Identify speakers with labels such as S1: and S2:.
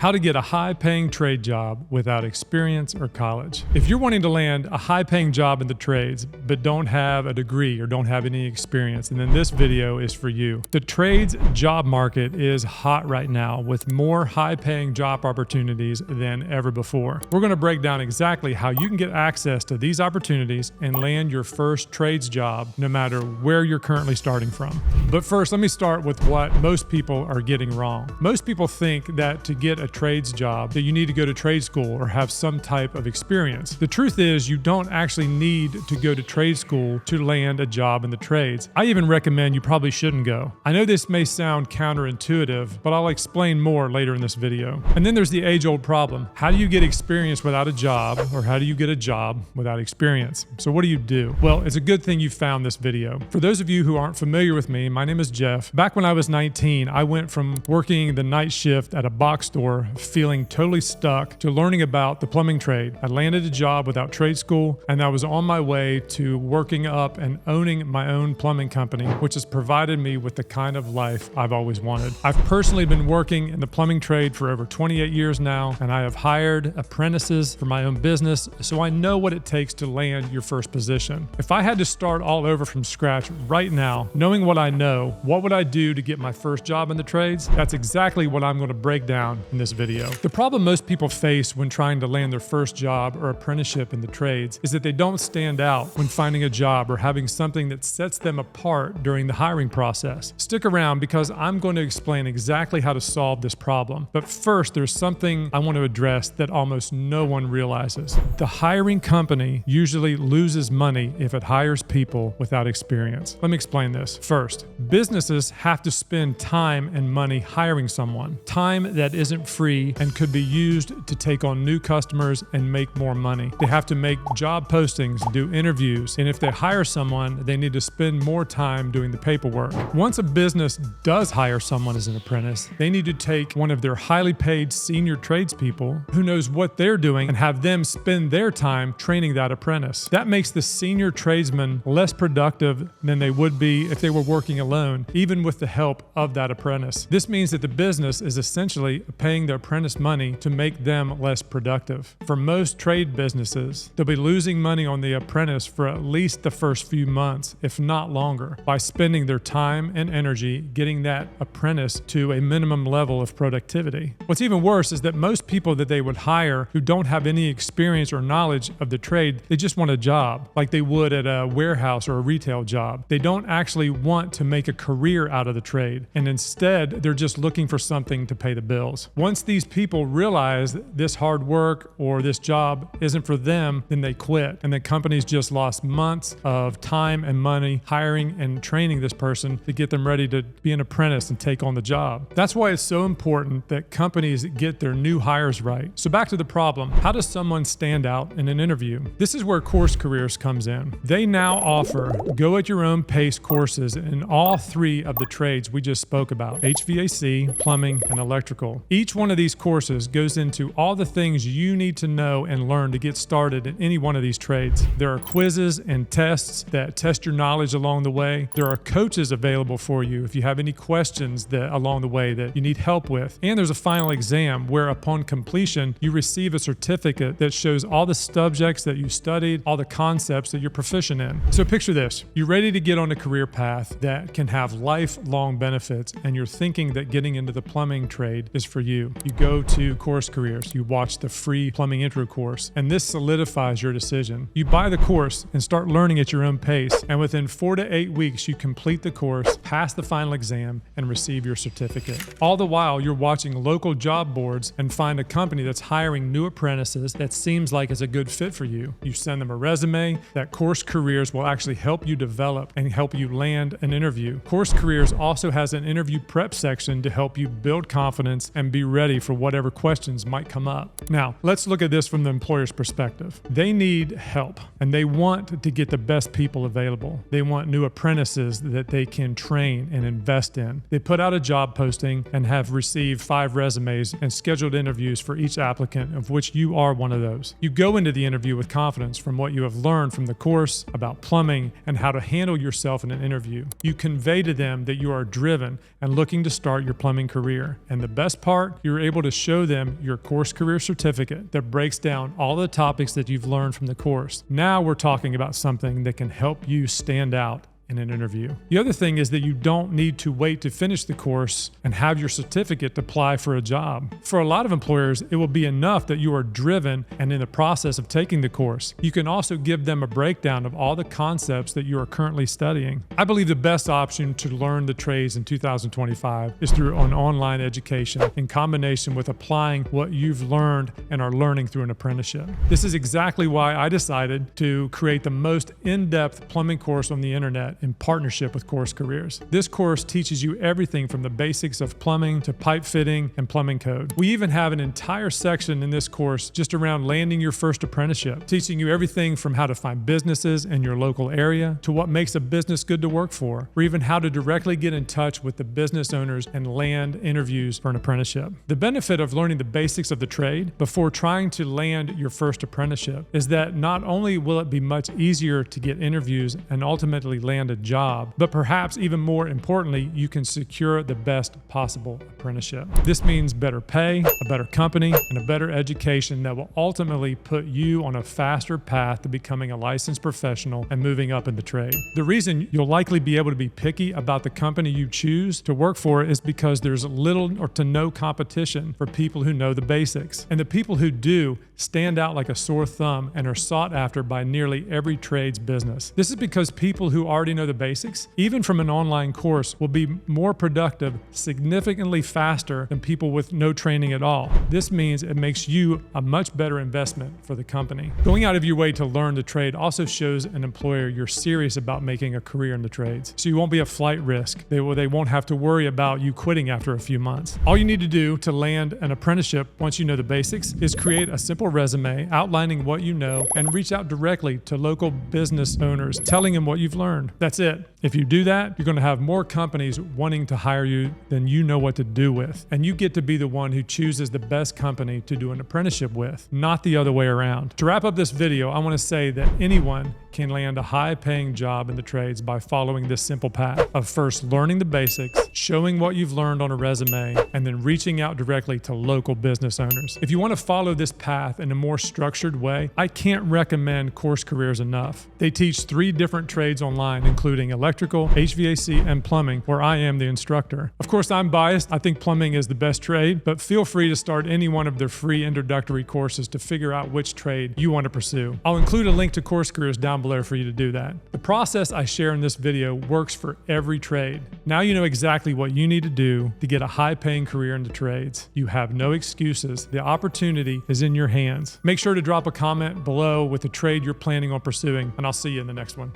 S1: How to get a high-paying trade job without experience or college. If you're wanting to land a high-paying job in the trades, but don't have a degree or don't have any experience, and then this video is for you. The trades job market is hot right now with more high-paying job opportunities than ever before. We're going to break down exactly how you can get access to these opportunities and land your first trades job no matter where you're currently starting from. But first, let me start with what most people are getting wrong. Most people think that to get a trades job that you need to go to trade school or have some type of experience. The truth is you don't actually need to go to trade school to land a job in the trades. I even recommend you probably shouldn't go. I know this may sound counterintuitive, but I'll explain more later in this video. And then there's the age-old problem. How do you get experience without a job, or how do you get a job without experience? So what do you do? Well, it's a good thing you found this video. For those of you who aren't familiar with me, my name is Jeff. Back when I was 19, I went from working the night shift at a box store feeling totally stuck to learning about the plumbing trade. I landed a job without trade school, and I was on my way to working up and owning my own plumbing company, which has provided me with the kind of life I've always wanted. I've personally been working in the plumbing trade for over 28 years now, and I have hired apprentices for my own business, so I know what it takes to land your first position. If I had to start all over from scratch right now, knowing what I know, what would I do to get my first job in the trades? That's exactly what I'm going to break down in this video. The problem most people face when trying to land their first job or apprenticeship in the trades is that they don't stand out when finding a job or having something that sets them apart during the hiring process. Stick around because I'm going to explain exactly how to solve this problem. But first, there's something I want to address that almost no one realizes. The hiring company usually loses money if it hires people without experience. Let me explain this. First, businesses have to spend time and money hiring someone. Time that isn't free and could be used to take on new customers and make more money. They have to make job postings, do interviews, and if they hire someone, they need to spend more time doing the paperwork. Once a business does hire someone as an apprentice, they need to take one of their highly paid senior tradespeople who knows what they're doing and have them spend their time training that apprentice. That makes the senior tradesman less productive than they would be if they were working alone, even with the help of that apprentice. This means that the business is essentially paying their apprentice money to make them less productive. For most trade businesses, they'll be losing money on the apprentice for at least the first few months, if not longer, by spending their time and energy getting that apprentice to a minimum level of productivity. What's even worse is that most people that they would hire who don't have any experience or knowledge of the trade, they just want a job, like they would at a warehouse or a retail job. They don't actually want to make a career out of the trade, and instead, they're just looking for something to pay the bills. Once these people realize this hard work or this job isn't for them, then they quit. And the company's just lost months of time and money hiring and training this person to get them ready to be an apprentice and take on the job. That's why it's so important that companies get their new hires right. So back to the problem. How does someone stand out in an interview? This is where CourseCareers comes in. They now offer go-at-your-own-pace courses in all three of the trades we just spoke about: HVAC, plumbing, and electrical. Each one of these courses goes into all the things you need to know and learn to get started in any one of these trades. There are quizzes and tests that test your knowledge along the way. There are coaches available for you if you have any questions along the way that you need help with. And there's a final exam where upon completion, you receive a certificate that shows all the subjects that you studied, all the concepts that you're proficient in. So picture this. You're ready to get on a career path that can have lifelong benefits, and you're thinking that getting into the plumbing trade is for you. You go to CourseCareers, you watch the free plumbing intro course, and this solidifies your decision. You buy the course and start learning at your own pace, and within 4 to 8 weeks, you complete the course, pass the final exam, and receive your certificate. All the while, you're watching local job boards and find a company that's hiring new apprentices that seems like it's a good fit for you. You send them a resume that CourseCareers will actually help you develop and help you land an interview. CourseCareers also has an interview prep section to help you build confidence and be ready for whatever questions might come up. Now, let's look at this from the employer's perspective. They need help, and they want to get the best people available. They want new apprentices that they can train and invest in. They put out a job posting and have received 5 resumes and scheduled interviews for each applicant, of which you are one of those. You go into the interview with confidence from what you have learned from the course about plumbing and how to handle yourself in an interview. You convey to them that you are driven and looking to start your plumbing career. And the best part, you you're able to show them your course career certificate that breaks down all the topics that you've learned from the course. Now we're talking about something that can help you stand out in an interview. The other thing is that you don't need to wait to finish the course and have your certificate to apply for a job. For a lot of employers, it will be enough that you are driven and in the process of taking the course. You can also give them a breakdown of all the concepts that you are currently studying. I believe the best option to learn the trades in 2025 is through an online education in combination with applying what you've learned and are learning through an apprenticeship. This is exactly why I decided to create the most in-depth plumbing course on the internet in partnership with CourseCareers. This course teaches you everything from the basics of plumbing to pipe fitting and plumbing code. We even have an entire section in this course just around landing your first apprenticeship, teaching you everything from how to find businesses in your local area to what makes a business good to work for, or even how to directly get in touch with the business owners and land interviews for an apprenticeship. The benefit of learning the basics of the trade before trying to land your first apprenticeship is that not only will it be much easier to get interviews and ultimately land a job, but perhaps even more importantly, you can secure the best possible apprenticeship. This means better pay, a better company, and a better education that will ultimately put you on a faster path to becoming a licensed professional and moving up in the trade. The reason you'll likely be able to be picky about the company you choose to work for is because there's little or to no competition for people who know the basics. And the people who do stand out like a sore thumb and are sought after by nearly every trade's business. This is because people who already know the basics, even from an online course, will be more productive significantly faster than people with no training at all. This means it makes you a much better investment for the company. Going out of your way to learn the trade also shows an employer you're serious about making a career in the trades. So you won't be a flight risk. They won't have to worry about you quitting after a few months. All you need to do to land an apprenticeship once you know the basics is create a simple resume outlining what you know and reach out directly to local business owners, telling them what you've learned. That's it. If you do that, you're going to have more companies wanting to hire you than you know what to do with. And you get to be the one who chooses the best company to do an apprenticeship with, not the other way around. To wrap up this video, I want to say that anyone can land a high-paying job in the trades by following this simple path of first learning the basics, showing what you've learned on a resume, and then reaching out directly to local business owners. If you want to follow this path in a more structured way, I can't recommend CourseCareers enough. They teach 3 different trades online, including electrical, HVAC, and plumbing, where I am the instructor. Of course, I'm biased. I think plumbing is the best trade, but feel free to start any one of their free introductory courses to figure out which trade you want to pursue. I'll include a link to CourseCareers down below for you to do that. The process I share in this video works for every trade. Now you know exactly what you need to do to get a high-paying career in the trades. You have no excuses. The opportunity is in your hands. Make sure to drop a comment below with the trade you're planning on pursuing, and I'll see you in the next one.